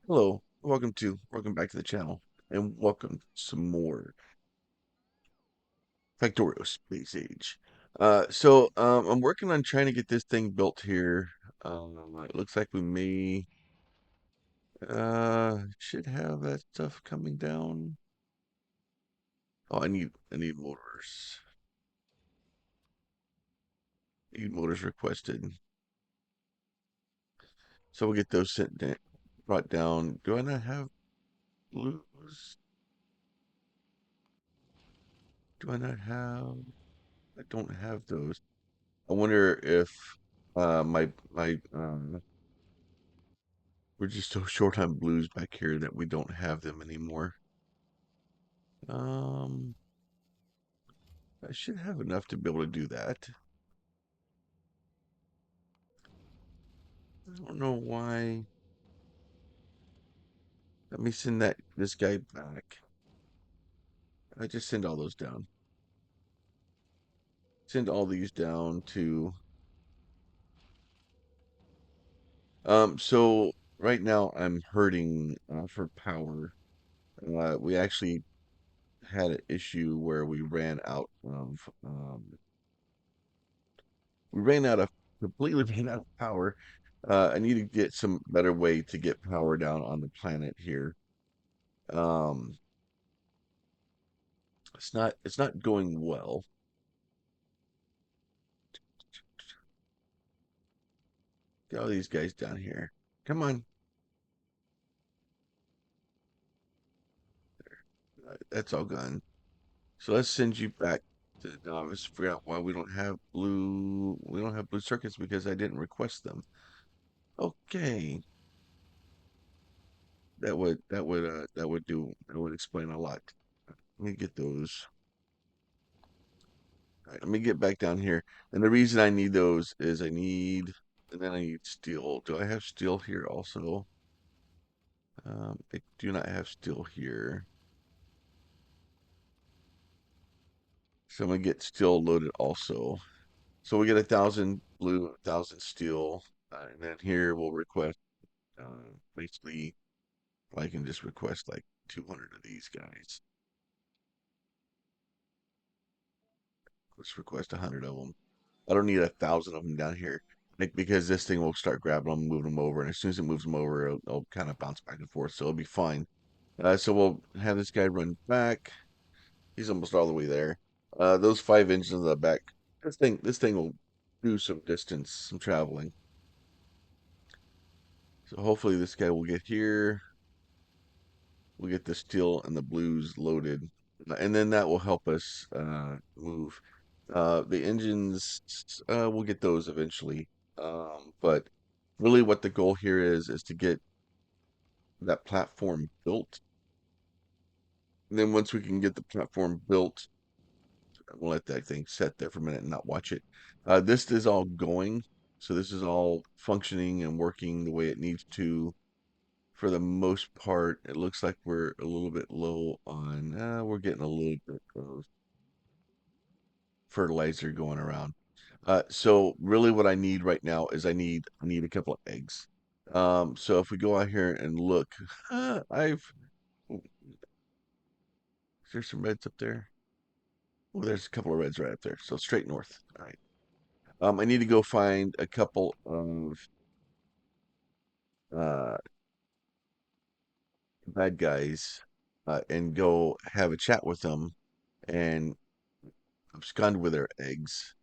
Hello, welcome back to the channel, and welcome to some more Factorio Space Age. I'm working on trying to get this thing built here. It looks like we may should have that stuff coming down. Oh, I need motors. Need motors requested. So we'll get those brought down. Do I not have blues? Do I not have? I don't have those. I wonder if my we're just so short on blues back here that we don't have them anymore. Um, I should have enough to be able to do that. I don't know why. Let me send this guy back. I just send all those down. Send all these down to so right now I'm hurting for power. We actually had an issue where we ran out of completely ran out of power. I need to get some better way to get power down on the planet here. Um, it's not going well. Get all these guys down here. Come on. That's all gone. So let's send you back to novice. Forgot why we don't have blue circuits because I didn't request them. Okay. That would explain a lot. Let me get those. All right, let me get back down here. And the reason I need those is and then I need steel. Do I have steel here also? I do not have steel here. So I'm gonna get steel loaded also. So we get 1,000 blue, 1,000 steel, and then here we'll request basically I can just request like 200 of these guys. Let's request 100 of them. I don't need 1,000 of them down here, like because this thing will start grabbing them, moving them over, and as soon as it moves them over, it'll kind of bounce back and forth, so it'll be fine. So we'll have this guy run back. He's almost all the way there. Those 5 engines in the back. This thing will do some distance, some traveling. So hopefully this guy will get here. We'll get the steel and the blues loaded, and then that will help us move. The engines, we'll get those eventually. But really, what the goal here is to get that platform built. And then once we can get the platform built, we'll let that thing set there for a minute and not watch it. This is all going, so this is all functioning and working the way it needs to. For the most part, it looks like we're a little bit low on, we're getting a little bit of fertilizer going around. So really what I need right now is I need a couple of eggs. So if we go out here and look, is there some reds up there? Oh, there's a couple of reds right up there. So straight north. All right. I need to go find a couple of uh, bad guys and go have a chat with them and abscond with their eggs.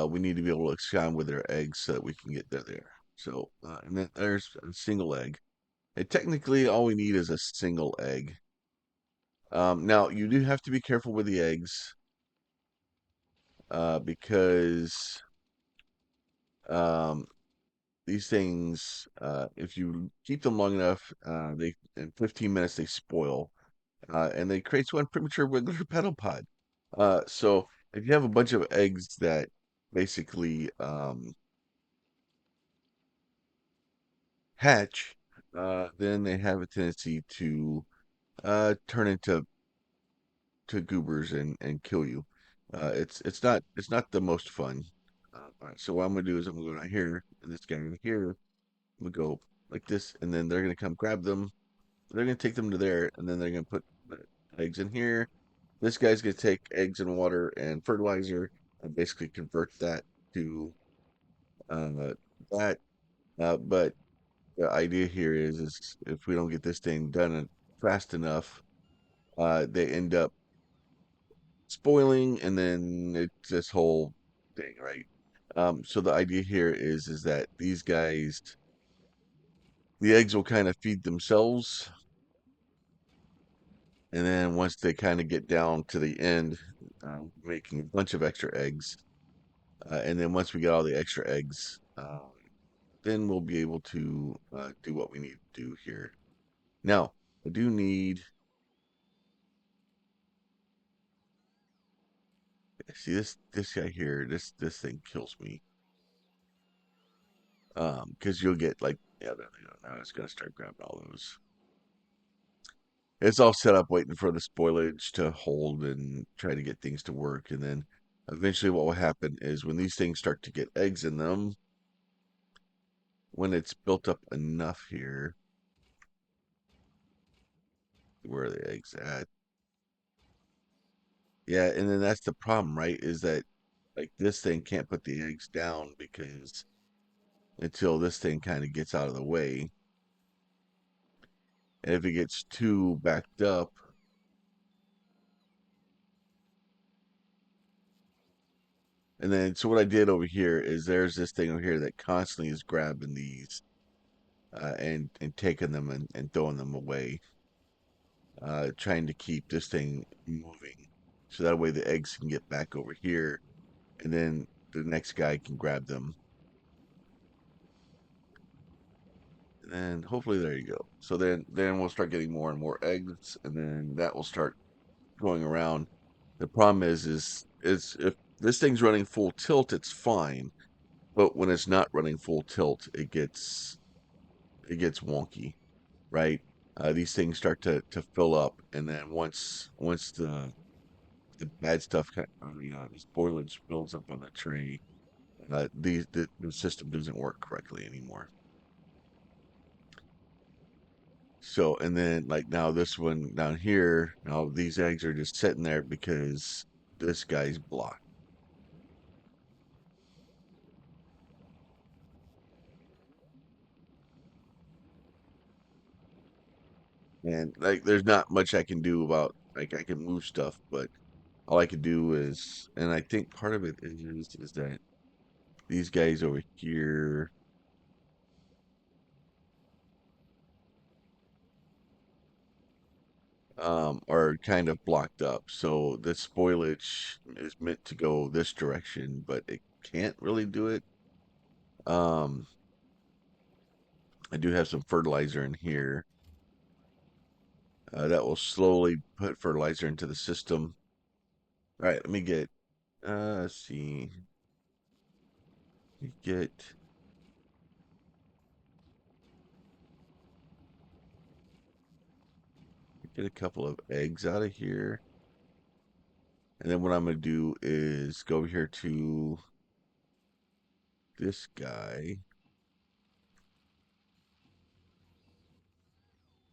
We need to be able to abscond with their eggs so that we can get there. So, and then there's a single egg. And technically, all we need is a single egg. Now, you do have to be careful with the eggs because um, these things, if you keep them long enough, they in 15 minutes they spoil, and they create one premature wiggler petal pod. So if you have a bunch of eggs that basically hatch, then they have a tendency to turn into goobers and kill you. It's not the most fun. All right, so what I'm gonna do is I'm gonna go down here, and this guy right here, we go. like this, and then they're gonna come grab them. They're gonna take them to there, and then they're gonna put the eggs in here. This guy's gonna take eggs and water and fertilizer and basically convert that to uh, that. But the idea here is if we don't get this thing done fast enough, they end up spoiling, and then it's this whole thing, right? So the idea here is that these guys, the eggs will kind of feed themselves, and then once they kind of get down to the end, making a bunch of extra eggs, and then once we get all the extra eggs, then we'll be able to do what we need to do here. Now, I do need, see this guy here, this thing kills me. Because you'll get like, yeah, there we go. Now it's gonna start grabbing all those. It's all set up waiting for the spoilage to hold and try to get things to work. And then eventually what will happen is when these things start to get eggs in them, when it's built up enough here, where are the eggs at? Yeah, and then that's the problem, right? Is that like this thing can't put the eggs down because until this thing kind of gets out of the way. And if it gets too backed up, and then so what I did over here is there's this thing over here that constantly is grabbing these and taking them and throwing them away, trying to keep this thing moving. So that way the eggs can get back over here, and then the next guy can grab them. And then hopefully there you go. So then we'll start getting more and more eggs, and then that will start going around. The problem is if this thing's running full tilt, it's fine. But when it's not running full tilt, it gets wonky, right? These things start to fill up, and then once the bad stuff, the spoilage builds up on the tray, the system doesn't work correctly anymore. So, and then like now this one down here, now these eggs are just sitting there because this guy's blocked. And like there's not much I can do about, like I can move stuff, but all I can do is, and I think part of it is that these guys over here are kind of blocked up. So the spoilage is meant to go this direction, but it can't really do it. Um, I do have some fertilizer in here that will slowly put fertilizer into the system. All right, let me get, let's see, let me get a couple of eggs out of here. And then what I'm going to do is go over here to this guy.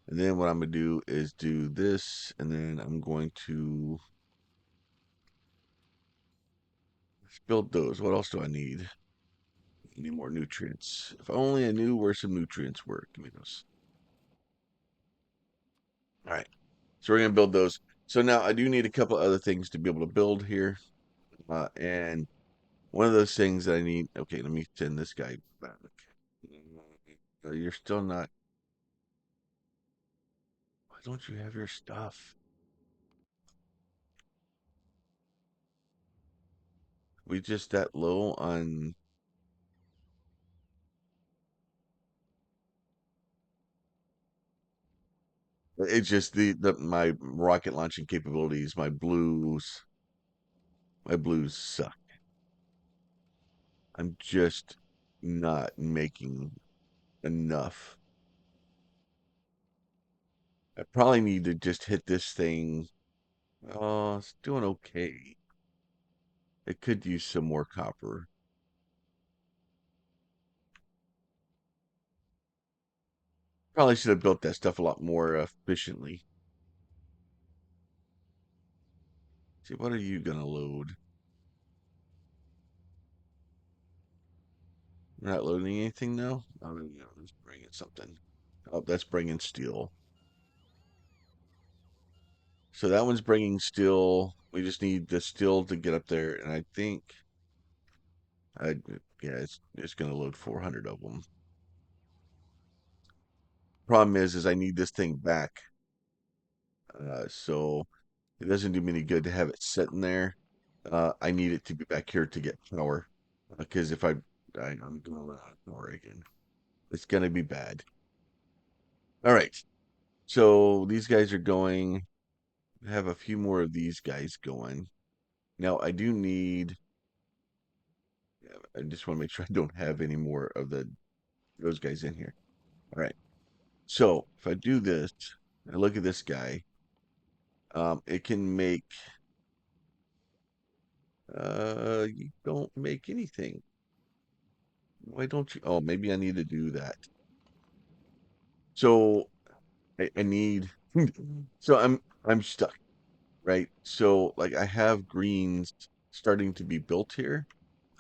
And then what I'm going to do is do this. And then I'm going to build those. What else do I need? I need more nutrients. If only I knew where some nutrients were. Give me those. All right. So we're going to build those. So now I do need a couple other things to be able to build here. And one of those things that I need. Okay, let me send this guy back. You're still not. Why don't you have your stuff? We just that low on. It's just the my rocket launching capabilities. My blues suck. I'm just not making enough. I probably need to just hit this thing. Oh, it's doing okay. It could use some more copper. Probably should have built that stuff a lot more efficiently. See, what are you gonna load? We're not loading anything now? Oh, yeah, let's bring in something. Oh, that's bringing steel. So that one's bringing steel. We just need the steel to get up there, and I think I yeah, it's gonna load 400 of them. Problem is I need this thing back. So it doesn't do me any good to have it sitting there. I need it to be back here to get power. Because if I'm gonna run out of power again. It's gonna be bad. All right. So these guys are going. I have a few more of these guys going. Now I do need. I just want to make sure I don't have any more of those guys in here. All right. So if I do this, I look at this guy. It can make. You don't make anything. Why don't you? Oh, maybe I need to do that. So I need. So I'm stuck, right? So like I have greens starting to be built here,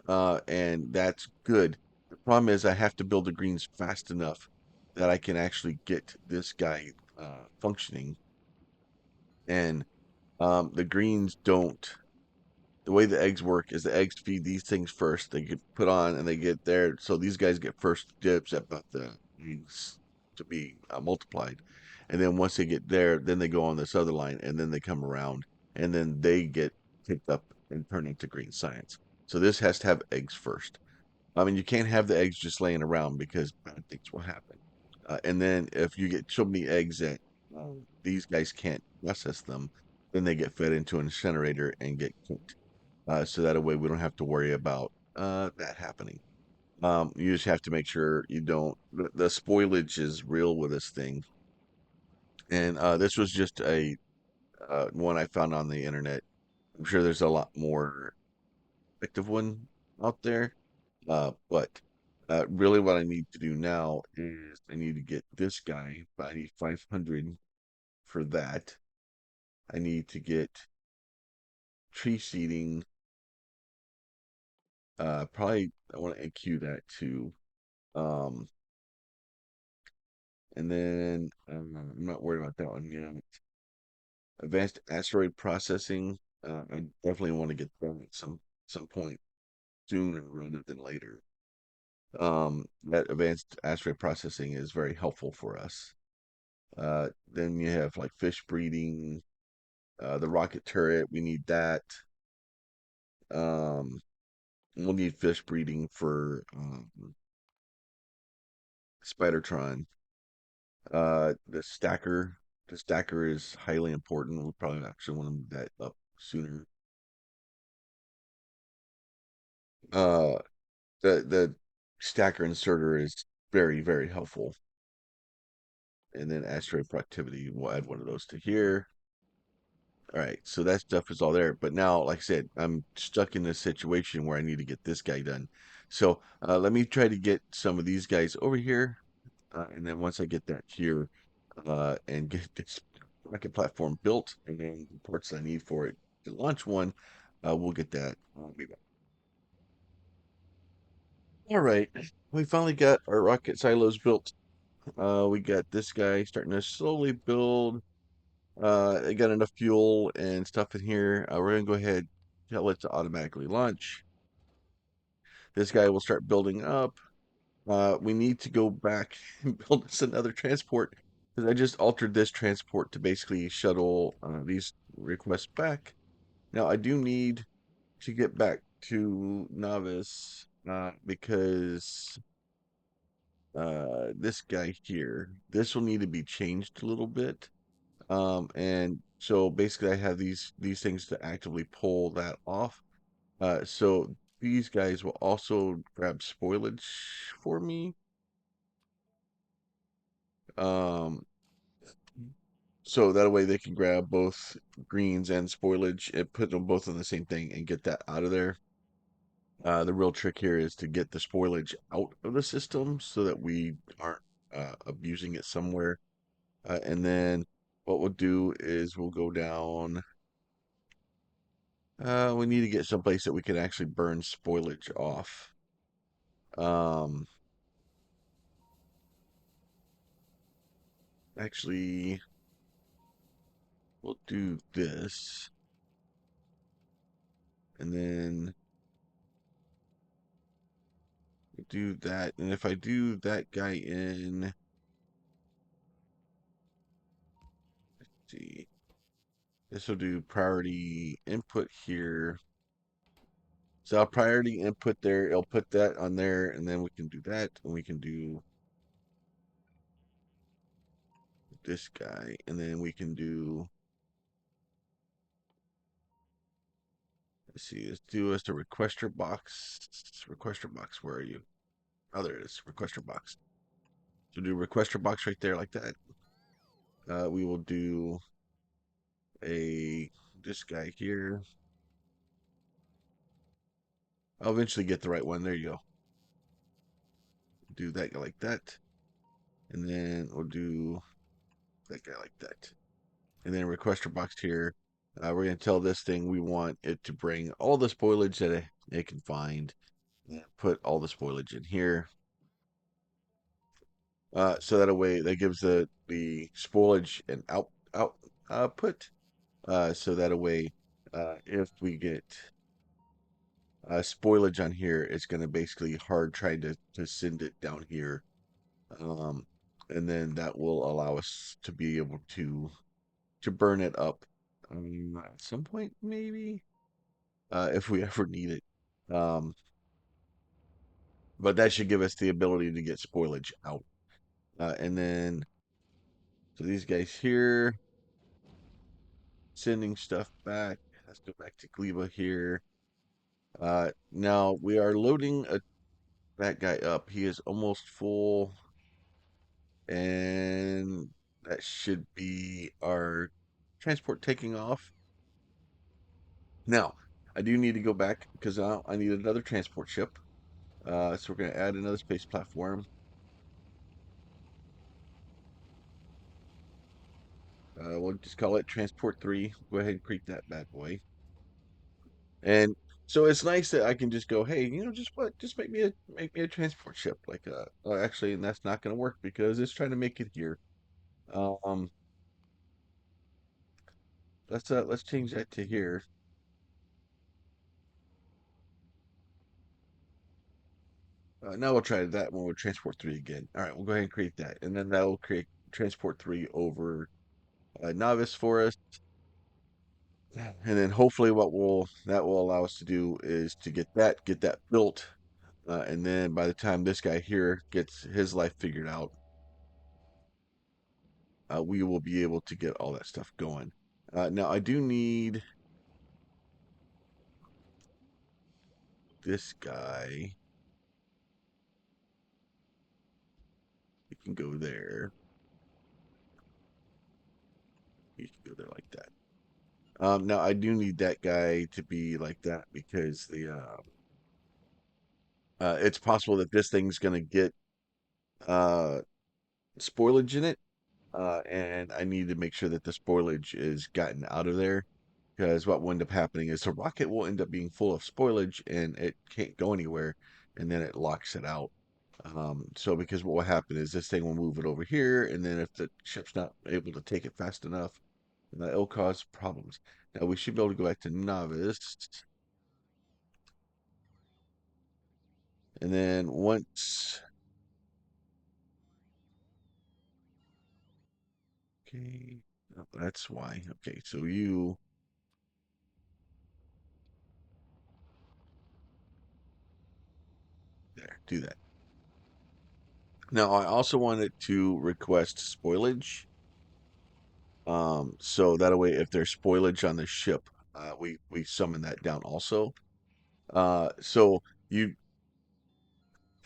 and that's good. The problem is I have to build the greens fast enough that I can actually get this guy functioning, and the greens don't. The way the eggs work is the eggs feed these things first. They get put on and they get there. So these guys get first dibs at the eggs to be multiplied. And then once they get there, then they go on this other line and then they come around and then they get picked up and turned into green science. So this has to have eggs first. I mean, you can't have the eggs just laying around because bad things will happen. And then if you get so many eggs that these guys can't process them, then they get fed into an incinerator and get cooked. So that way we don't have to worry about that happening. You just have to make sure you don't. The spoilage is real with this thing, and this was just a one I found on the internet. I'm sure there's a lot more effective one out there, but really what I need to do now is I need to get this guy. But I need 500 for that. I need to get tree seeding. Probably I want to NQ that too. Um, And then I'm not worried about that one yet. Advanced asteroid processing. I definitely want to get that at some point sooner rather than later. That advanced asteroid processing is very helpful for us. Then you have like fish breeding, the rocket turret. We need that. Um, we'll need fish breeding for Spidertron. The stacker. The stacker is highly important. We probably actually want to move that up sooner. Uh, the stacker inserter is very, very helpful. And then asteroid productivity, we'll add one of those to here. All right, so that stuff is all there. But now, like I said, I'm stuck in this situation where I need to get this guy done. So let me try to get some of these guys over here. And then once I get that here and get this rocket platform built and then the parts I need for it to launch one, we'll get that. I'll be back. All right, we finally got our rocket silos built. We got this guy starting to slowly build. I got enough fuel and stuff in here. We're gonna go ahead, tell it to automatically launch. This guy will start building up. We need to go back and build us another transport because I just altered this transport to basically shuttle these requests back. Now I do need to get back to Novice because this guy here, this will need to be changed a little bit. And so basically I have these things to actively pull that off. So these guys will also grab spoilage for me. Um, so that way they can grab both greens and spoilage and put them both on the same thing and get that out of there. The real trick here is to get the spoilage out of the system so that we aren't using it somewhere. And then what we'll do is we'll go down. We need to get someplace that we can actually burn spoilage off. Um, Actually, we'll do this, and then we'll do that. And if I do that guy in, let's see, this will do priority input here. So I'll priority input there. It'll put that on there, and then we can do that, and we can do this guy, and then we can do. Let's see. Let's do us a requester box. Requester box. Where are you? Oh, there it is. Requester box. So do requester box right there like that. We will do a this guy here. I'll eventually get the right one. There you go. Do that guy like that. And then we'll do that guy like that. And then requester box here. We're going to tell this thing we want it to bring all the spoilage that it can find. And put all the spoilage in here. So that a way that gives the spoilage an output. So that a way if we get spoilage on here, it's going to basically hard trying to send it down here. Um, and then that will allow us to be able to burn it up at some point, maybe, if we ever need it. Um, but that should give us the ability to get spoilage out. And then, so these guys here, sending stuff back. Let's go back to Gleba here. Now we are loading that guy up. He is almost full. And that should be our transport taking off. Now, I do need to go back because now I need another transport ship. So we're going to add another space platform. We'll just call it Transport 3. Go ahead and create that bad boy. And so it's nice that I can just go, hey, just what? Just make me a transport ship. Like, actually, and that's not going to work because it's trying to make it here. Um, let's change that to here. Now we'll try that one with transport 3 again. All right, we'll go ahead and create that. And then that will create transport 3 over novice for us. And then hopefully what will that will allow us to do is to get that built. And then by the time this guy here gets his life figured out, we will be able to get all that stuff going. Now I do need this guy. He can go there. He can go there like that. Now I do need that guy to be like that because it's possible that this thing's gonna get uh, spoilage in it, and I need to make sure that the spoilage is gotten out of there. Because what will end up happening is the rocket will end up being full of spoilage and it can't go anywhere, and then it locks it out. So because what will happen is this thing will move it over here, and then if the ship's not able to take it fast enough, it'll cause problems. Now we should be able to go back to novice, and then once. Okay, oh, that's why. Okay, so you there, do that. Now I also wanted to request spoilage. So that way if there's spoilage on the ship, we summon that down also. So you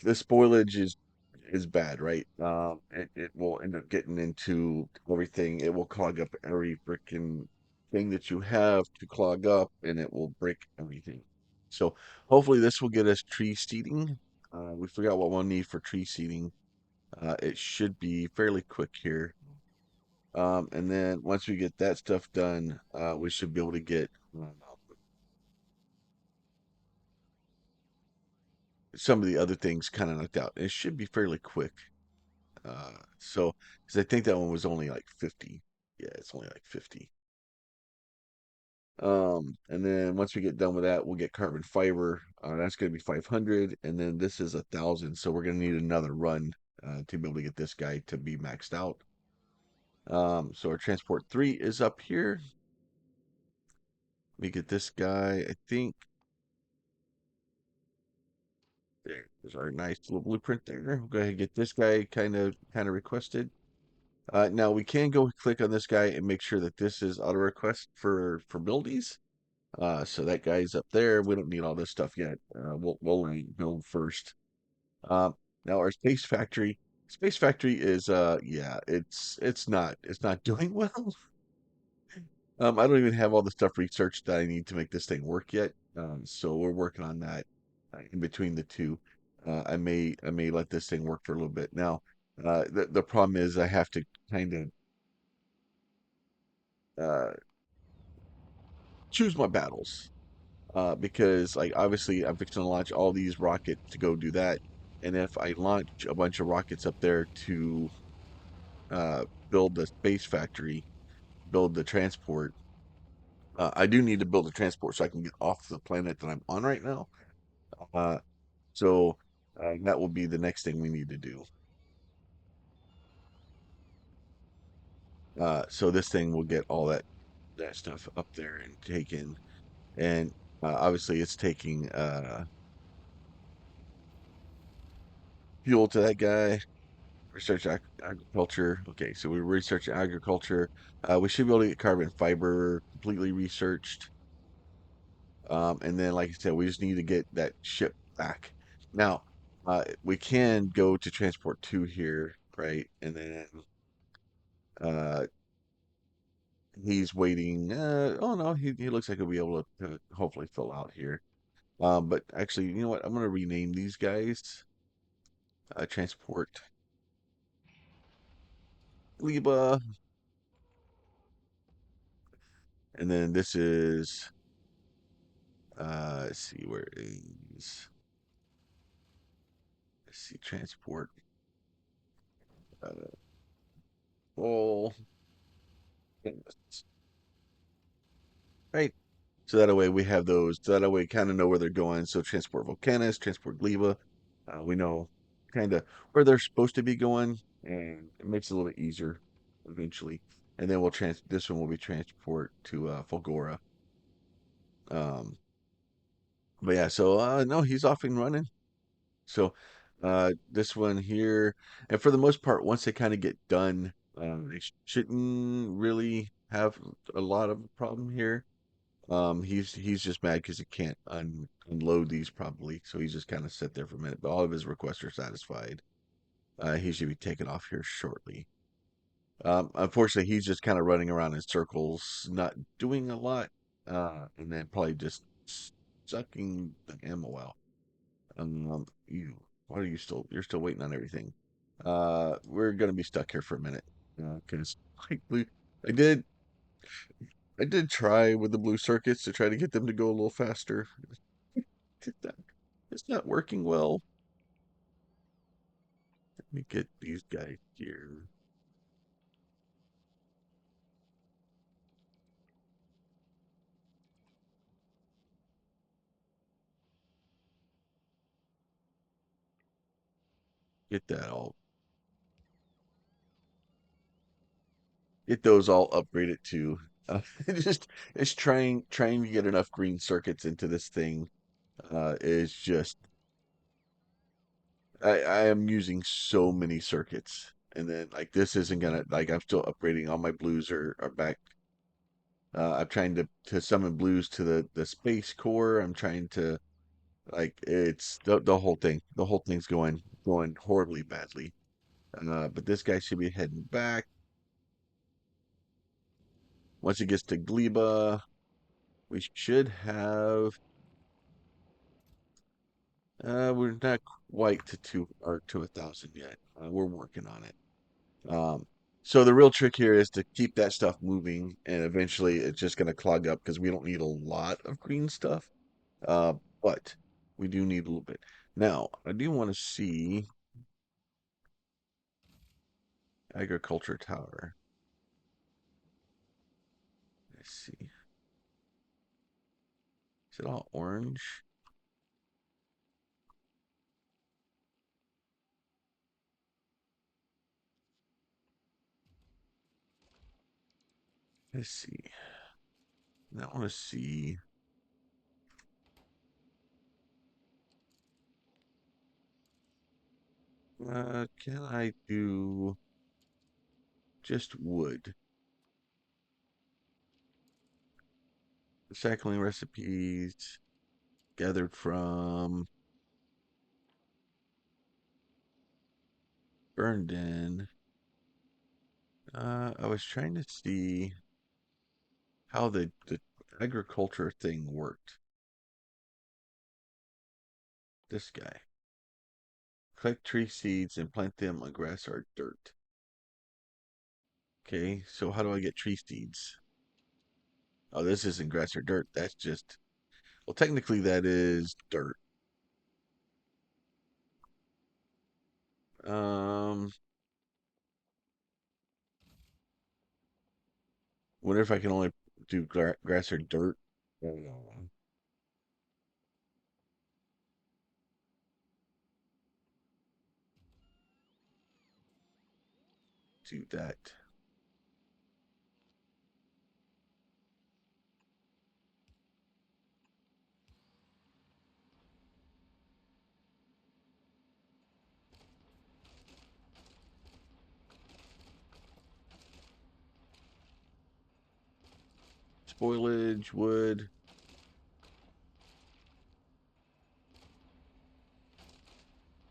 the spoilage is bad, right? It will end up getting into everything. It will clog up every freaking thing that you have to clog up, and it will break everything. So hopefully this will get us tree seeding. We forgot what we'll need for tree seeding. It should be fairly quick here. And then once we get that stuff done, we should be able to get some of the other things kind of knocked out. It should be fairly quick. So, because I think that one was only like 50. Yeah, it's only like 50. And then once we get done with that, we'll get carbon fiber. That's going to be 500, and then this is 1,000. So we're going to need another run to be able to get this guy to be maxed out. So our transport 3 is up here. We get this guy. I think there's our nice little blueprint there. We'll go ahead and get this guy kind of requested. Now we can go click on this guy and make sure that this is auto request for buildies. So that guy's up there. We don't need all this stuff yet. We'll build first. Um, Now our space factory is yeah, it's not doing well. I don't even have all the stuff researched that I need to make this thing work yet. So we're working on that in between the two. I may let this thing work for a little bit. Now, the problem is I have to kind of uh, choose my battles because like obviously I'm fixing to launch all these rockets to go do that, and if I launch a bunch of rockets up there to build the space factory, build the transport, I do need to build a transport so I can get off the planet that I'm on right now. Uh, so that will be the next thing we need to do. So this thing will get all that stuff up there and taken, and obviously it's taking fuel to that guy. Research agriculture. Okay, so we research agriculture. We should be able to get carbon fiber completely researched. And then, like I said, we just need to get that ship back. Now, we can go to transport 2 here, right? And then uh, he's waiting. Oh no, he looks like he'll be able to hopefully fill out here. But actually, you know what? I'm gonna rename these guys transport Gleba, and then this is let's see where is let's see transport full, right? So that way we have those. So that way we kind of know where they're going. So transport Volcanus, transport Gleba, we know kind of where they're supposed to be going, and it makes it a little bit easier eventually. And then we'll this one will be transport to Fulgora. Um, but yeah, so no, he's off and running. So this one here, and for the most part, once they kind of get done, they shouldn't really have a lot of a problem here. He's just mad because he can't unload these probably, so he's just kind of sit there for a minute. But all of his requests are satisfied. He should be taken off here shortly. Unfortunately, he's just kind of running around in circles, not doing a lot, and then probably just sucking the ammo out. You, why are you still? You're still waiting on everything. We're gonna be stuck here for a minute because like I did I did try with the blue circuits to try to get them to go a little faster. Did that. It's not working well. Let me get these guys here. Get that all. Get those all upgraded too. Just it's trying to get enough green circuits into this thing. Is just I am using so many circuits, and then like this isn't gonna like I'm still upgrading. All my blues are back. I'm trying to summon blues to the space core. I'm trying to like it's the whole thing. The whole thing's going horribly badly. But this guy should be heading back. Once it gets to Gleba, we should have. We're not quite to 1,000 yet. We're working on it. Um, so the real trick here is to keep that stuff moving, and eventually it's just going to clog up because we don't need a lot of green stuff, uh, but we do need a little bit. Now, I do want to see agriculture tower. Let's see. Is it all orange? Let's see. I want to see. Can I do just wood? Recycling recipes gathered from burned in. I was trying to see how the agriculture thing worked. This guy. Collect tree seeds and plant them on grass or dirt. Okay, so how do I get tree seeds? Oh, this isn't grass or dirt. That's just, well, technically that is dirt. Um, wonder if I can only do grass or dirt. Do that. Spoilage, wood.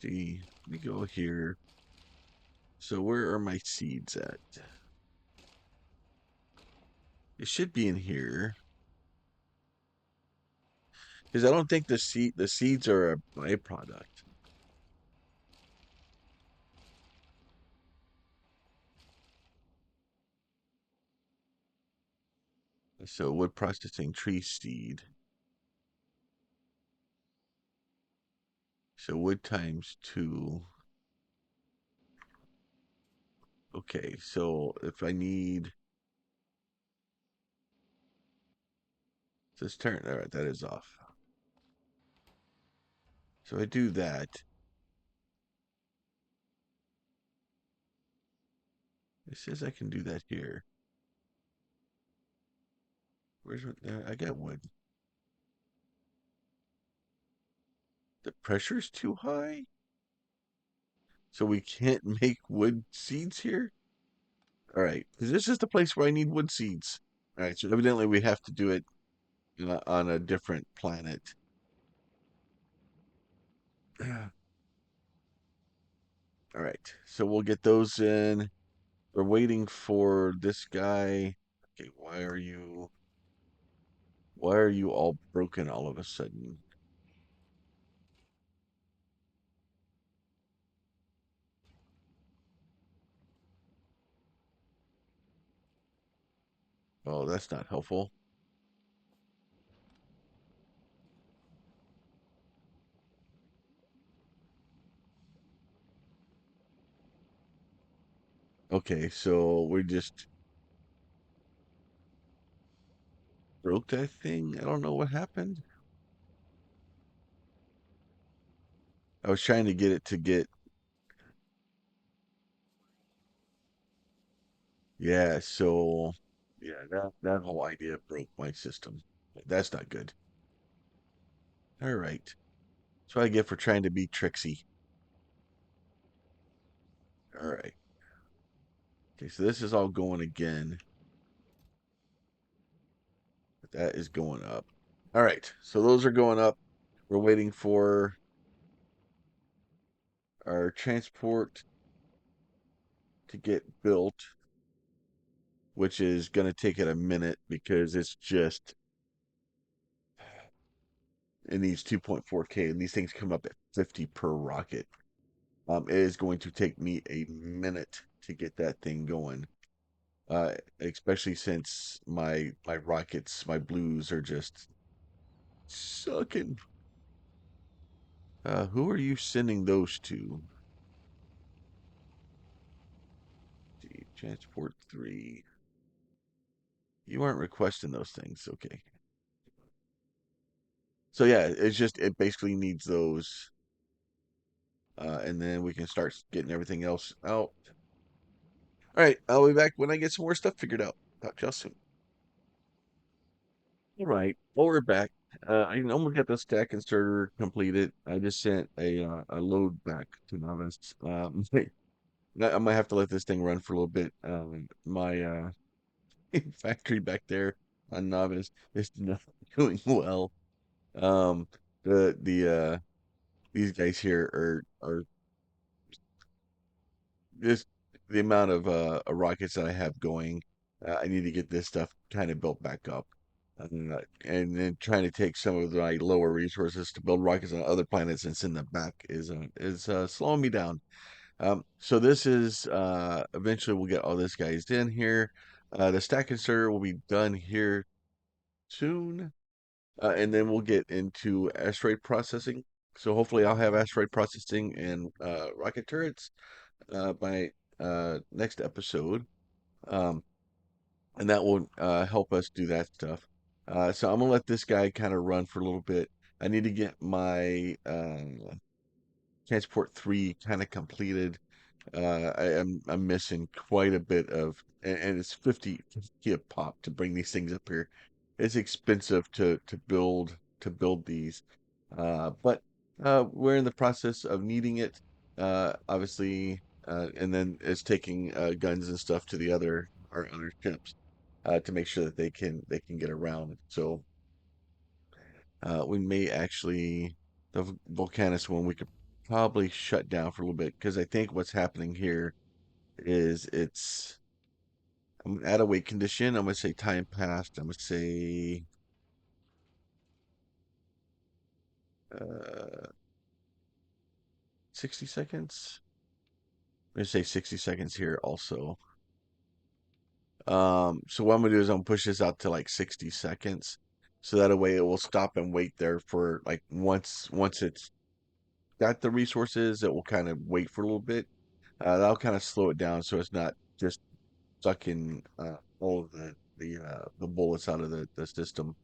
See, let me go here. So where are my seeds at? It should be in here. Because I don't think the seeds are a byproduct. So wood processing tree seed. So wood times 2. Okay, so if I need this turn, all right, that is off. So I do that. It says I can do that here. Where's what? I got wood. The pressure's too high, so we can't make wood seeds here. All right, because this is the place where I need wood seeds. All right, so evidently we have to do it on a different planet. All right, so we'll get those in. We're waiting for this guy. Okay, why are you all broken all of a sudden? Oh, that's not helpful. Okay, so we just broke that thing. I don't know what happened. I was trying to get it to get, yeah, so yeah, that whole idea broke my system. That's not good. All right. That's what I get for trying to be tricksy. All right. Okay, so this is all going again. That is going up. All right. So those are going up. We're waiting for our transport to get built, which is going to take it a minute because it needs 2.4K and these things come up at 50 per rocket. It is going to take me a minute to get that thing going. Especially since my rockets, my blues are just sucking. Who are you sending those to? Gee, Transport 3. You aren't requesting those things. Okay. So yeah, it basically needs those, and then we can start getting everything else out. All right, I'll be back when I get some more stuff figured out. Talk to y'all soon. All right, well, we're back. I almost got the stack inserter completed. I just sent a load back to Novice. I might have to let this thing run for a little bit. My factory back there on Novice is not doing well. Um, the these guys here are just the amount of rockets that I have going. I need to get this stuff kind of built back up, and then trying to take some of my lower resources to build rockets on other planets and send them back is slowing me down. So this is eventually we'll get all this guys in here. The stack inserter will be done here soon, and then we'll get into asteroid processing. So hopefully I'll have asteroid processing and rocket turrets by next episode, um, and that will help us do that stuff. So I'm gonna let this guy kind of run for a little bit. I need to get my transport 3 kind of completed. I'm missing quite a bit of, and it's 50 a pop to bring these things up here. It's expensive to build these, but we're in the process of needing it. Obviously, and then it's taking guns and stuff to the other ships to make sure that they can get around. So we may actually the Volcanus one we could probably shut down for a little bit because I think what's happening here is I'm at a wait condition. I'm gonna say time passed. I'm gonna say uh 60 seconds. I'm gonna say 60 seconds here also. So what I'm gonna do is I'm gonna push this out to like 60 seconds. So that a way it will stop and wait there for like once it's got the resources, it will kind of wait for a little bit. That'll kind of slow it down so it's not just sucking all of the bullets out of the system.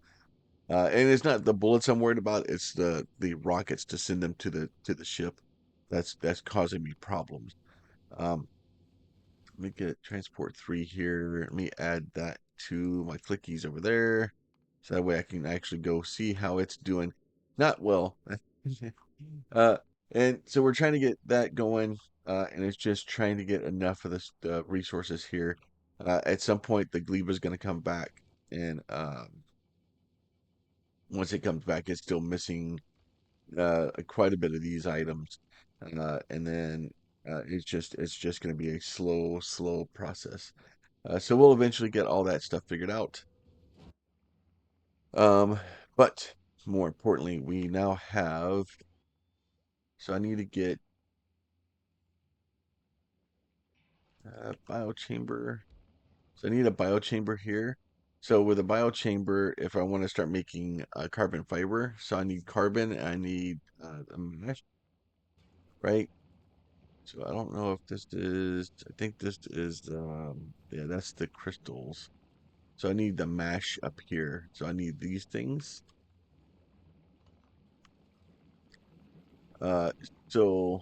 And it's not the bullets I'm worried about, it's the rockets to send them to the ship. That's causing me problems. Um, Let me get transport 3 here. Let me add that to my clickies over there. So that way I can actually go see how it's doing. Not well. Uh, and so we're trying to get that going, and it's just trying to get enough of this resources here. At some point, the Gleba is going to come back, and once it comes back, it's still missing quite a bit of these items, and then it's just going to be a slow process. So we'll eventually get all that stuff figured out. Um, but more importantly, we now have. So I need to get biochamber. So I need a biochamber here. So with a biochamber, if I want to start making carbon fiber, so I need carbon and I need a mesh, right? So I don't know if this is, I think this is, yeah, that's the crystals. So I need the mash up here. So I need these things. Uh, so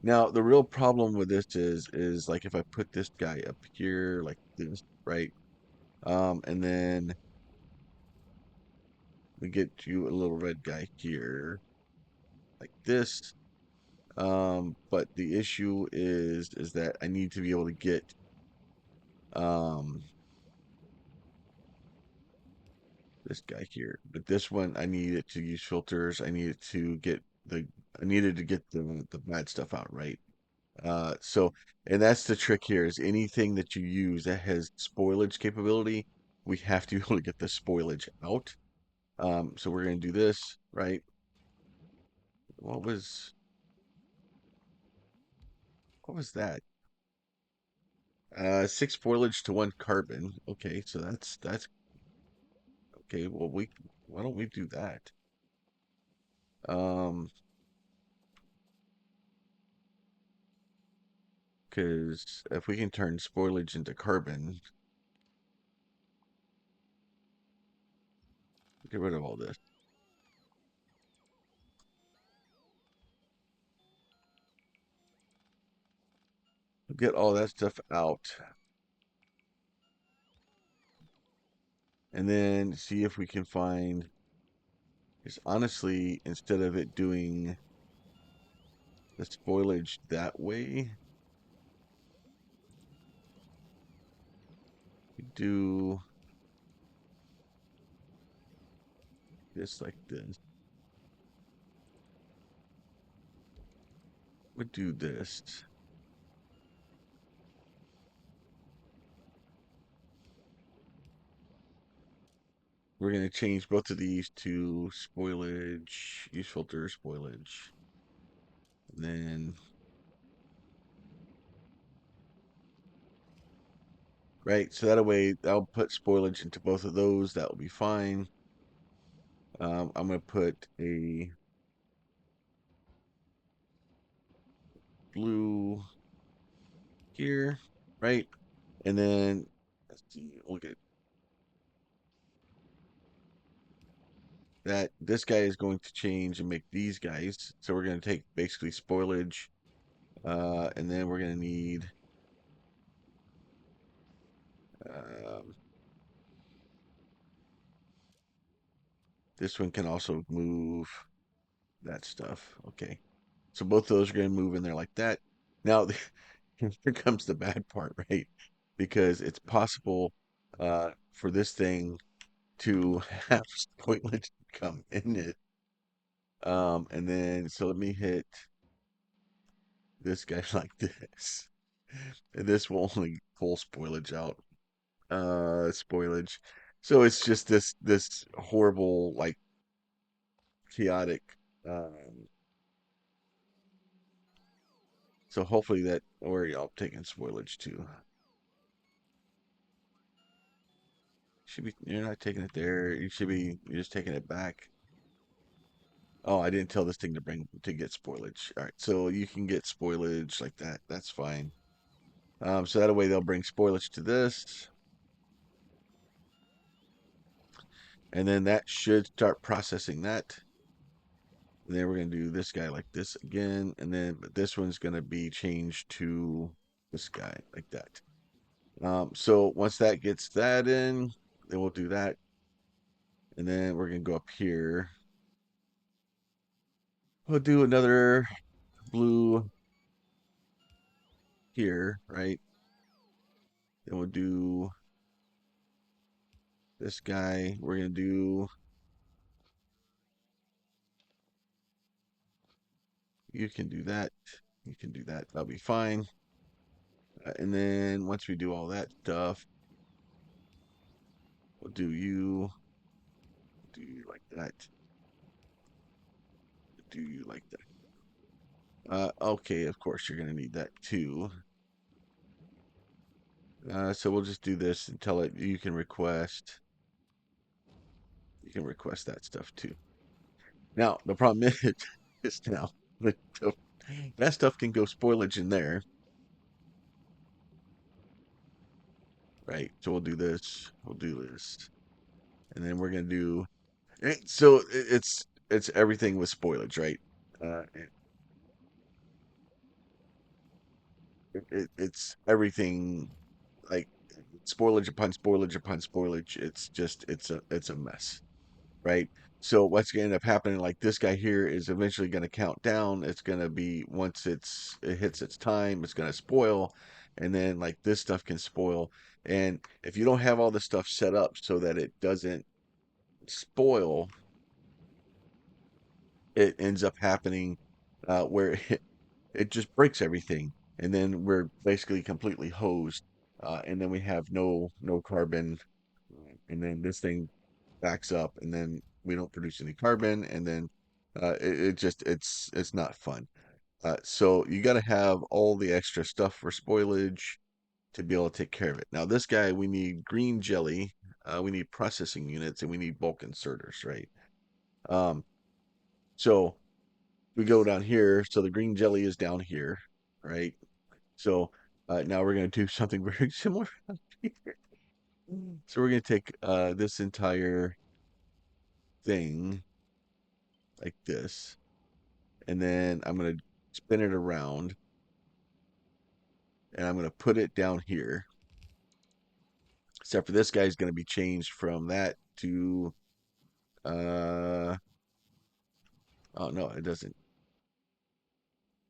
now the real problem with this is like if I put this guy up here like this, right? And then we get you a little red guy here like this. But the issue is that I need to be able to get um this guy here. But this one I needed to use filters. I needed to get the bad stuff out, right? So and that's the trick here is anything that you use that has spoilage capability, we have to be able to get the spoilage out. So we're gonna do this, right? What was What was that? Six foliage to one carbon. Okay, so that's okay. Well, we why don't we do that? Um, because if we can turn spoilage into carbon, get rid of all this. Get all that stuff out, and then see if we can find. Because honestly, instead of it doing the spoilage that way, we do this like this. We do this. We're going to change both of these to spoilage, use filter, spoilage. And then, right, so that way I'll put spoilage into both of those. That will be fine. I'm going to put a blue here, right? And then, let's see, look at that. This guy is going to change and make these guys. So we're going to take basically spoilage, and then we're going to need um, this one can also move that stuff. Okay. So both those are going to move in there like that. Now, here comes the bad part, right? Because it's possible for this thing to have spoilage come in it. And then, so let me hit this guy like this. And this will only pull spoilage out. Spoilage. So it's just this horrible, like chaotic. Um, so hopefully that, or y'all taking spoilage too. Should be, you're not taking it there. You should be, you're just taking it back. Oh, I didn't tell this thing to get spoilage. All right, so you can get spoilage like that. That's fine. So that way they'll bring spoilage to this, and then that should start processing that. And then we're gonna do this guy like this again, and then but this one's gonna be changed to this guy like that. So once that gets that in, then we'll do that, and then we're gonna go up here. We'll do another blue here, right? Then we'll do this guy. We're gonna do. You can do that. You can do that. That'll be fine. And then once we do all that stuff, we'll do you like that, do you like that. Okay, of course you're gonna need that too. So we'll just do this and tell it you can request that stuff too. Now the problem is now the, that stuff can go spoilage in there, right? So we'll do this, we'll do this, and then we're gonna do. So it's everything with spoilage, right? Uh, it's everything like spoilage upon spoilage upon spoilage. It's just it's a mess, right? So what's going to end up happening, like this guy here, is eventually going to count down. It's going to be once it hits its time, it's going to spoil, and then like this stuff can spoil. And if you don't have all the stuff set up so that it doesn't spoil, it ends up happening where it just breaks everything, and then we're basically completely hosed, and then we have no carbon, and then this thing backs up, and then we don't produce any carbon, and then it just it's not fun. So you got to have all the extra stuff for spoilage to be able to take care of it. Now, this guy, we need green jelly, we need processing units, and we need bulk inserters, right? Um, so we go down here. So the green jelly is down here, right? So now we're going to do something very similar. So we're going to take this entire thing like this, and then I'm going to spin it around, and I'm going to put it down here. Except for this guy's going to be changed from that to, uh, oh no, it doesn't.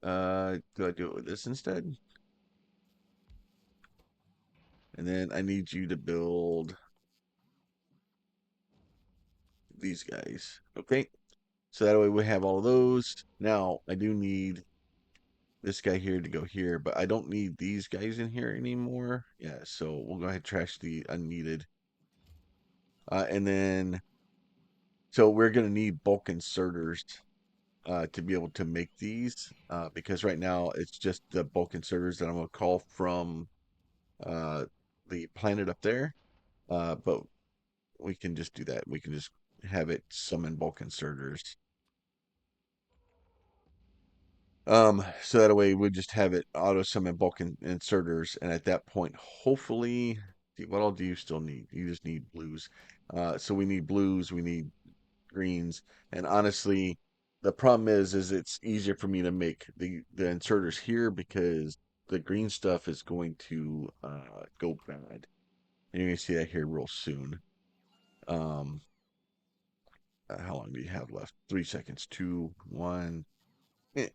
Do I do it with this instead? And then I need you to build these guys. Okay. So that way we have all of those. Now I do need this guy here to go here, but I don't need these guys in here anymore. Yeah, so we'll go ahead and trash the unneeded. And then, so we're going to need bulk inserters to be able to make these because right now it's just the bulk inserters that I'm going to call from uh, the planet up there. But we can just do that. We can just have it summon bulk inserters. So that way we just have it auto summon bulk inserters, and at that point, hopefully, what all do you still need? You just need blues. So we need blues, we need greens, and honestly, the problem is it's easier for me to make the inserters here because the green stuff is going to go bad, and you're gonna see that here real soon. Um, how long do you have left? 3 seconds. Two, one, eh,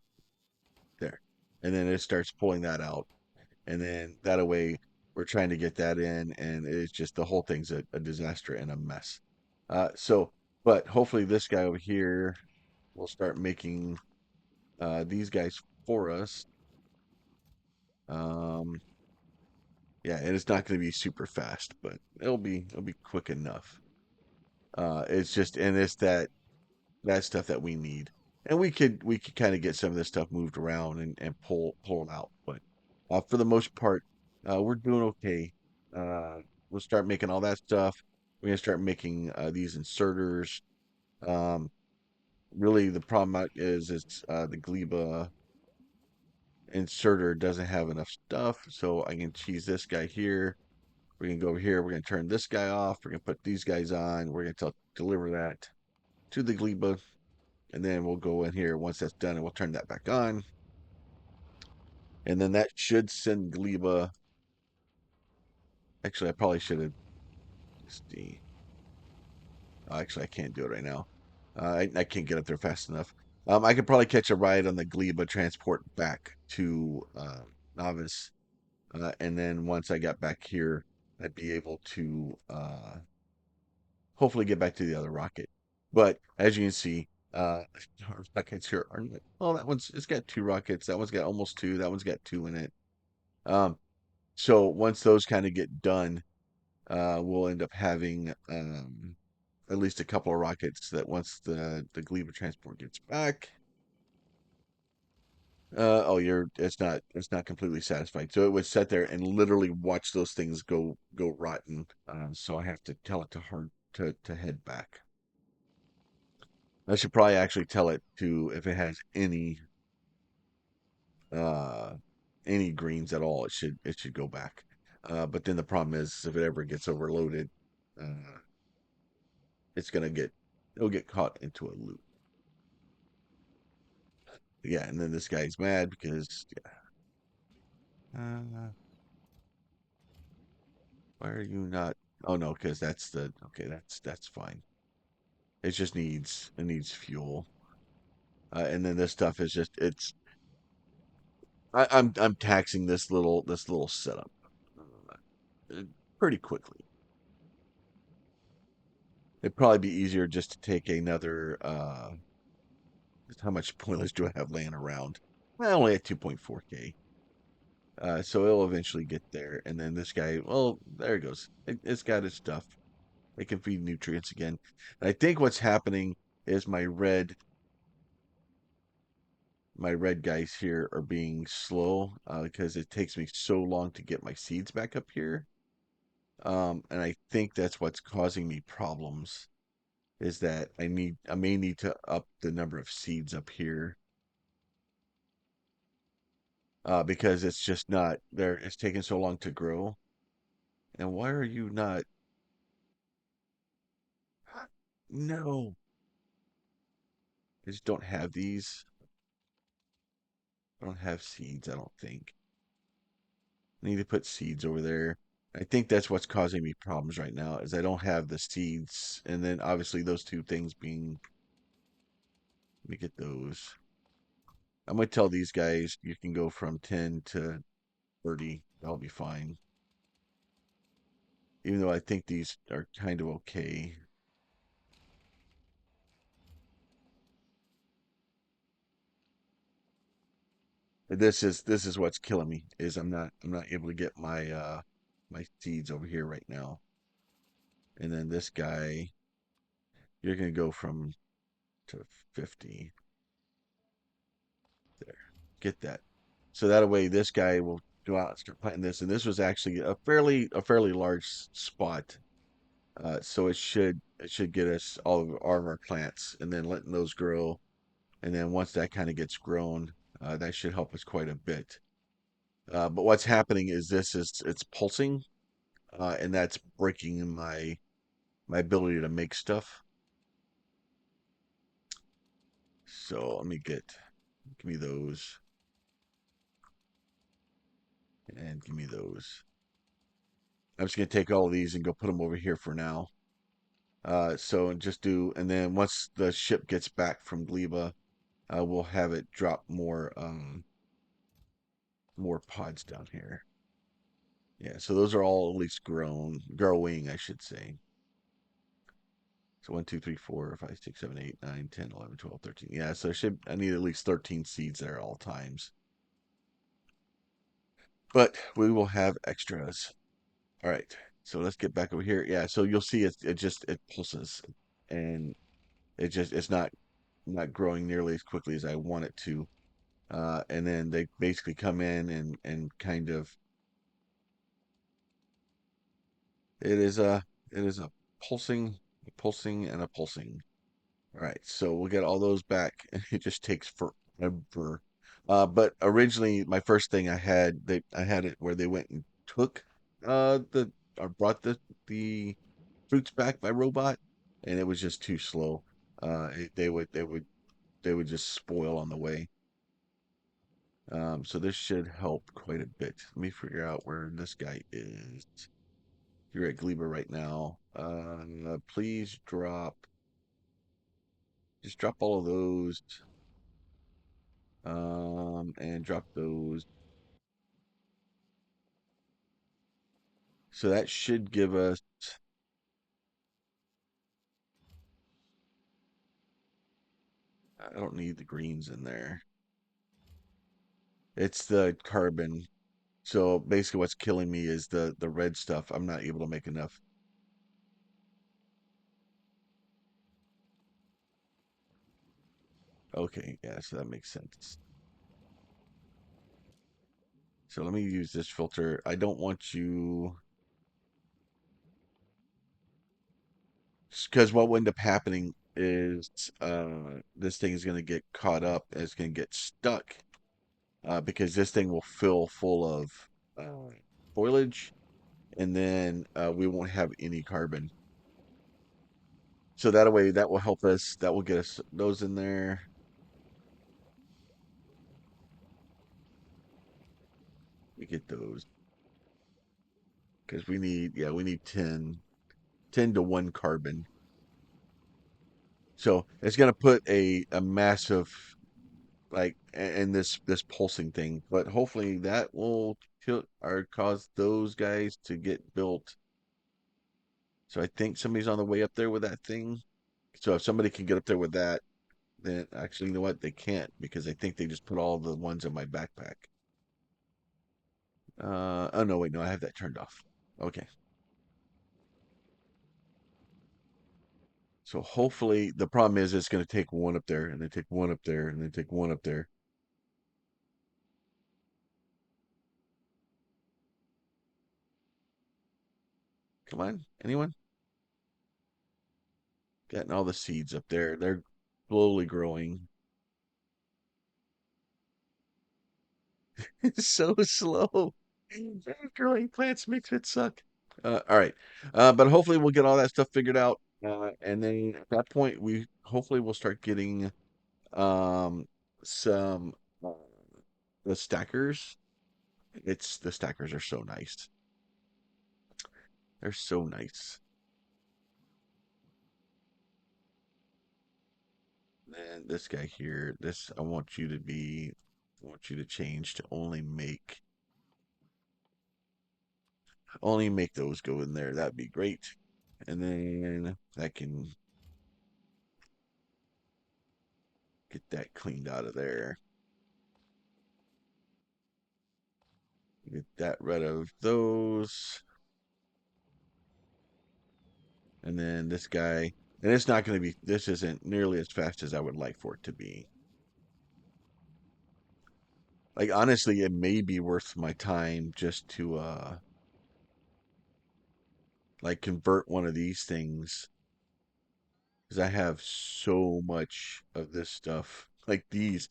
there, and then it starts pulling that out. And then that away, we're trying to get that in, and it's just the whole thing's a disaster and a mess. So, but hopefully this guy over here will start making these guys for us. Um, yeah, and it's not going to be super fast, but it'll be quick enough. It's just and it's that stuff that we need. And we could kind of get some of this stuff moved around and pull it out. But for the most part, we're doing okay. Uh, we'll start making all that stuff. We're gonna start making these inserters. Um, really, the problem is it's the Gleba inserter doesn't have enough stuff, so I can cheese this guy here. We're gonna go over here. We're gonna turn this guy off. We're gonna put these guys on. We're gonna deliver that to the Gleba, and then we'll go in here once that's done and we'll turn that back on, and then that should send Gleba. Actually, I probably should have the actually I can't do it right now. I can't get up there fast enough. I could probably catch a ride on the Gleba transport back to Novice, and then once I got back here I'd be able to hopefully get back to the other rocket. But as you can see, our rockets here are well, that one's it's got two rockets. That one's got almost two. That one's got two in it. Um, so once those kind of get done, we'll end up having at least a couple of rockets that once the Gleba transport gets back. Oh, it's not completely satisfied. So it would sit there and literally watch those things go rotten. So I have to tell it to hard to head back. I should probably actually tell it to if it has uh any greens at all, it should go back. But then the problem is if it ever gets overloaded, uh it's gonna get it'll get caught into a loop. Yeah, and then this guy's mad because uh, why are you not? Oh no, because that's the okay. That's fine. It needs fuel, and then this stuff is just it's. I'm taxing this little setup uh, pretty quickly. It'd probably be easier just to take another. How much spoilage do I have laying around? Well, only at 2.4K. So it'll eventually get there, and then this guy. Well, there it goes. It's got its stuff. It can feed nutrients again. And I think what's happening is my red guys here are being slow because it takes me so long to get my seeds back up here. And I think that's what's causing me problems is that I may need to up the number of seeds up here because it's just not there. It's taking so long to grow. And why are you not? No, I just don't have these. I don't have seeds, I don't think. I need to put seeds over there. I think that's what's causing me problems right now is I don't have the seeds. And then obviously those two things being, let me get those. I'm gonna tell these guys you can go from 10 to 30. That'll be fine. Even though I think these are kind of okay. This is what's killing me is I'm not able to get my my seeds over here right now. And then this guy, you're gonna go from to 50 there. Get that. So that way this guy will go out and start planting this. And this was actually a fairly large spot. So it should get us all of our plants and then letting those grow. And then once that kind of gets grown, that should help us quite a bit. But what's happening is it's pulsing, and that's breaking my ability to make stuff. So let me give me those and give me those. I'm just gonna take all of these and go put them over here for now. So just do, and then once the ship gets back from Gleba, we'll have it drop more pods down here. Yeah, so those are all at least growing, I should say. So 1, 2, 3, 4, 5, 6, 7, 8, 9, 10, 11, 12, 13. Yeah, so I need at least 13 seeds there at all times. But we will have extras. All right. So let's get back over here. Yeah, so you'll see it pulses and it's not growing nearly as quickly as I want it to. And then they basically come in and kind of it is a pulsing and a pulsing. All right, so we'll get all those back. It just takes forever. But originally, my first thing I had it where they went and took the or brought the fruits back by robot, and it was just too slow. They would just spoil on the way. So this should help quite a bit. Let me figure out where this guy is. You're at Gleba right now. Please just drop all of those. And drop those. So that should give us, I don't need the greens in there. It's the carbon. So basically what's killing me is the red stuff. I'm not able to make enough. Okay, yeah, so that makes sense. So let me use this filter. I don't want you, because what will end up happening is this thing is going to get caught up and it's going to get stuck because this thing will fill full of uh, foliage and then we won't have any carbon. So that way, that will help us. That will get us those in there. We get those because we need, yeah, we need 10 to 1 carbon. So it's going to put a massive, like, in this pulsing thing, but hopefully that will kill or cause those guys to get built. So I think somebody's on the way up there with that thing. So if somebody can get up there with that, then actually, you know what? They can't because I think they just put all the ones in my backpack. Oh no, wait, no, I have that turned off. Okay. So hopefully the problem is it's going to take one up there and then take one up there and then take one up there. Come on, anyone? Getting all the seeds up there. They're slowly growing. It's so slow. Growing plants makes it suck. All right. But hopefully we'll get all that stuff figured out. And then at that point, we hopefully we'll start getting um some the stackers. It's the stackers are so nice. They're so nice. And this guy here, this I want you to be, I want you to change to only make those go in there. That'd be great. And then that can get that cleaned out of there. Get that rid of those. And then this guy, and it's not going to be, this isn't nearly as fast as I would like for it to be. Like, honestly, it may be worth my time just to, like convert one of these things because I have so much of this stuff. Like these,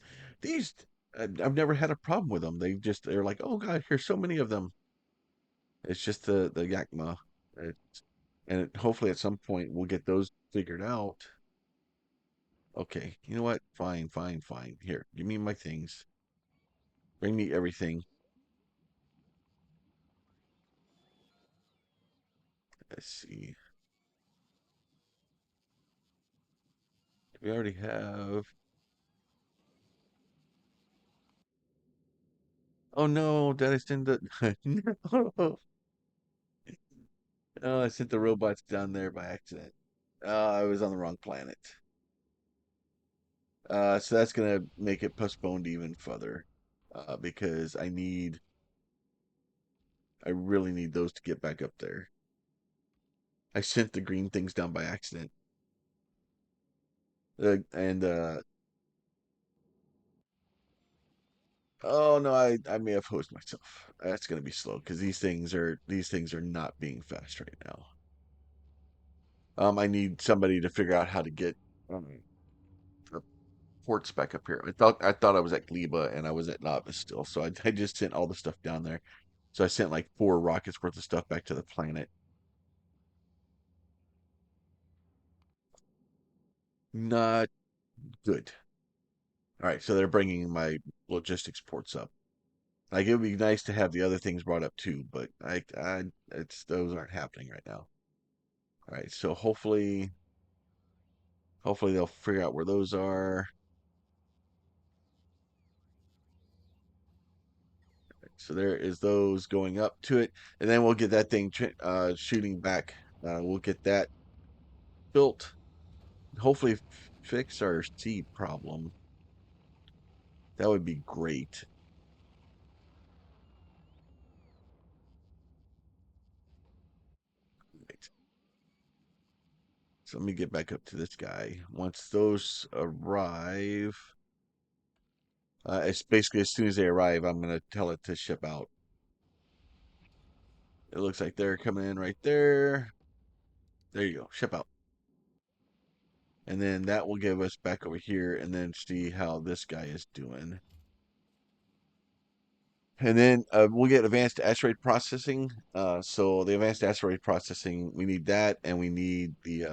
I've never had a problem with them. They're like, oh God, here's so many of them. It's just the Yakma. Hopefully at some point we'll get those figured out. Okay, you know what? Fine, fine, fine. Here, give me my things. Bring me everything. Let's see. We already have. Oh no, did I send the? No. Oh, I sent the robots down there by accident. I was on the wrong planet. So that's gonna make it postponed even further. Because I really need those to get back up there. I sent the green things down by accident. And oh no, I may have hosed myself. That's gonna be slow because these things are not being fast right now. I need somebody to figure out how to get um, the ports back up here. I thought I was at Gleba and I was at Novice still, so I just sent all the stuff down there. So I sent like 4 rockets worth of stuff back to the planet. Not good. All right, so they're bringing my logistics ports up. Like it would be nice to have the other things brought up too, but it's those aren't happening right now. All right, so hopefully they'll figure out where those are. So there is those going up to it, and then we'll get that thing shooting back. We'll get that built. Hopefully, fix our seed problem. That would be great. Right. So let me get back up to this guy. Once those arrive, it's basically as soon as they arrive, I'm gonna tell it to ship out. It looks like they're coming in right there. There you go, ship out. And then that will give us back over here and then see how this guy is doing. And then we'll get advanced asteroid processing. So the advanced asteroid processing, we need that, and we need the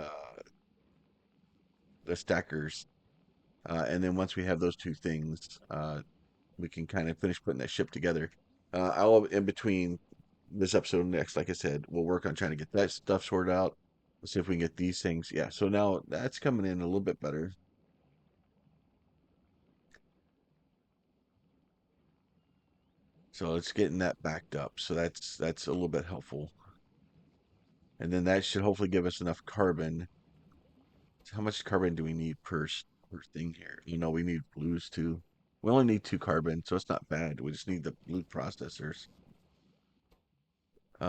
stackers. And then once we have those two things, we can kind of finish putting that ship together. I'll in between this episode and next, like I said, we'll work on trying to get that stuff sorted out. Let's see if we can get these things. Yeah, so now that's coming in a little bit better. So it's getting that backed up. So that's a little bit helpful. And then that should hopefully give us enough carbon. How much carbon do we need per thing here? You know, we need blues too. We only need 2 carbon, so it's not bad. We just need the blue processors. You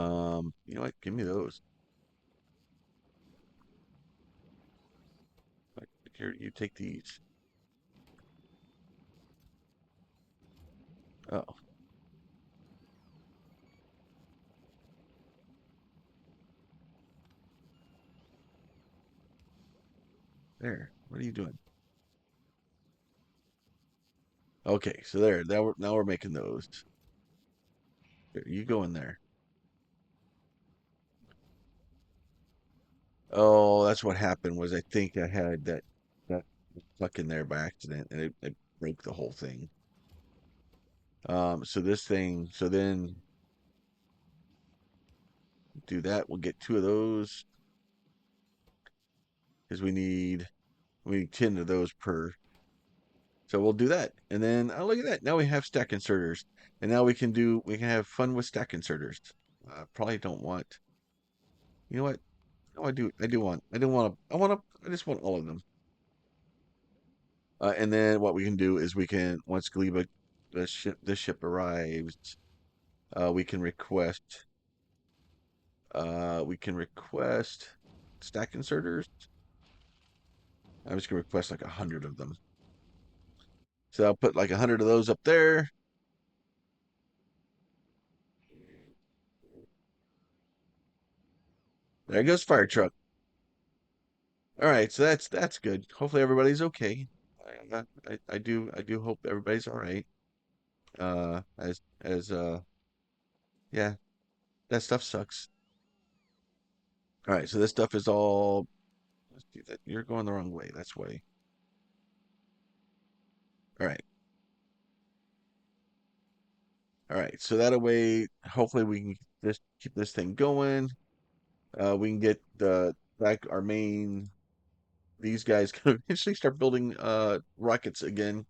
know what? Give me those. Like, here, you take these. Oh, There. What are you doing? Okay, so there. Now we're making those. There, you go in there. Oh, that's what happened was I think I had that stuck in there by accident and it broke the whole thing. So this thing, so then do that. We'll get two of those because we need 10 of those per. So we'll do that. And then oh look at that. Now we have stack inserters. And now we can have fun with stack inserters. Probably don't want. You know what? No, I just want all of them. And then what we can do is once Gleba, the ship arrives, we can request stack inserters. I'm just gonna request like 100 of them. So I'll put like 100 of those up there. There goes fire truck. All right, so that's good. Hopefully everybody's okay. I do hope everybody's all right. As yeah, that stuff sucks. All right, so this stuff is all. Let's do that. You're going the wrong way. That's way. All right, all right. So that way, hopefully we can just keep this thing going. We can get back our main. These guys can eventually start building rockets again.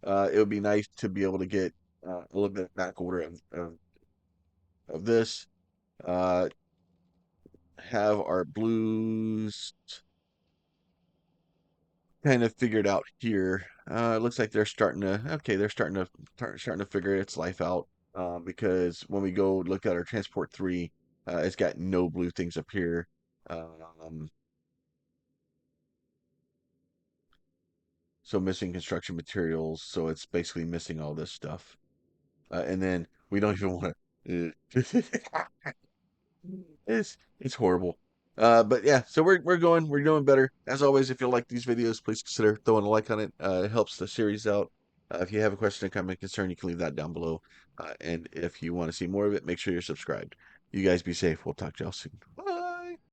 It would be nice to be able to get a little bit of back order of this. Uh, have our blues kind of figured out here. It looks like they're starting to okay, they're starting to figure its life out. Because when we go look at our transport three, it's got no blue things up here. Um, so missing construction materials, so it's basically missing all this stuff. And then we don't even want to. It's horrible. But yeah, so we're doing better. As always, if you like these videos, please consider throwing a like on it. It helps the series out. If you have a question, a comment, concern, you can leave that down below. And if you want to see more of it, make sure you're subscribed. You guys be safe. We'll talk to y'all soon. Bye.